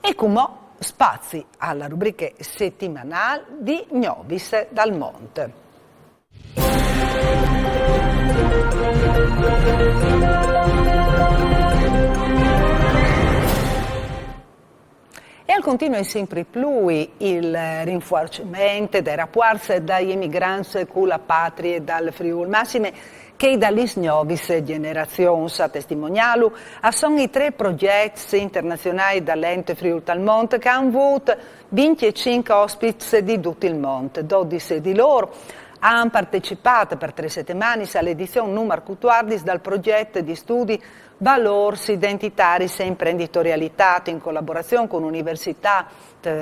E come spazi alla rubrica settimanale di Novis dal Monte. E al continuo è sempre più il rinforzamento dei rapporti dagli emigranti con la patria e dal Friuli, massime che dalle nuove generazioni a testimonialu sono i 3 progetti internazionali dall'ente Friuli Tal Monte che hanno avuto 25 ospiti di tutto il mondo, 12 di loro hanno partecipato per 3 settimane all'edizione numero 14 dal progetto di studi Valors identitari e imprenditorialità in collaborazione con l'Università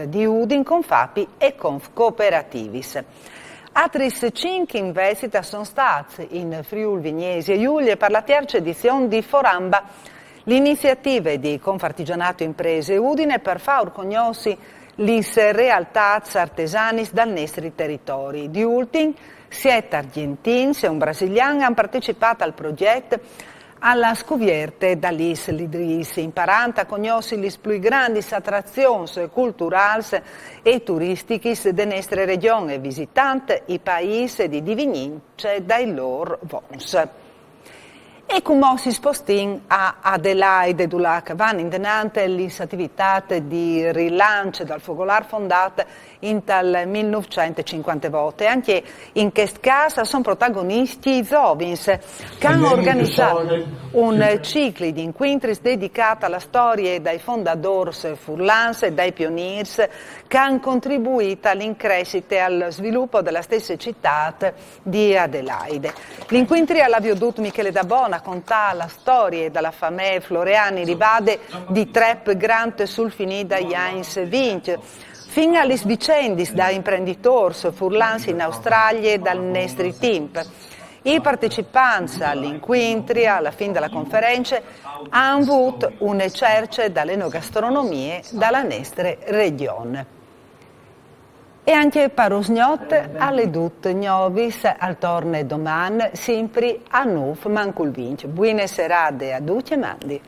di Udine, con FAPI e con Cooperativis. Altre 5 investite sono state in Friuli Vignesi e Giulia per la terza edizione di Foramba, l'iniziativa di Confartigianato Imprese Udine per far conoscere le realtà artesane dal nostro territorio. Di ultimo, 7 argentini e un brasiliano hanno partecipato al progetto alla scoperta dall'Isla Idris, imparando a conoscere le più grandi attrazioni culturali e turistiche della nostra regione, visitando i paesi di divinince dai loro vons. E come si spostiamo a Adelaide, dove vanno in denante le attività di rilancio dal focolare fondata in tal 1950 e anche in questo caso sono protagonisti i giovani che hanno organizzato un ciclo di incontri dedicato alla storia dai fondatori furlans e dai pionieri che hanno contribuito all'increscita e allo sviluppo della stessa città di Adelaide. L'incontri alla Viaduto Michele Dabona contà la storia della famiglia Floreani Rivade di Trepp Grant sul finita Jains Vince, fino alle vicende da imprenditori furlans in Australia e dal nostro team. I partecipanti all'incontri, alla fine della conferenza, hanno avuto una cerce dalle enogastronomie dalla nostra regione. E anche per Osgnot, alle tutte Novis, al torne domani, sempre a Nuf Manculvinci. Buone serate a tutti e mandi.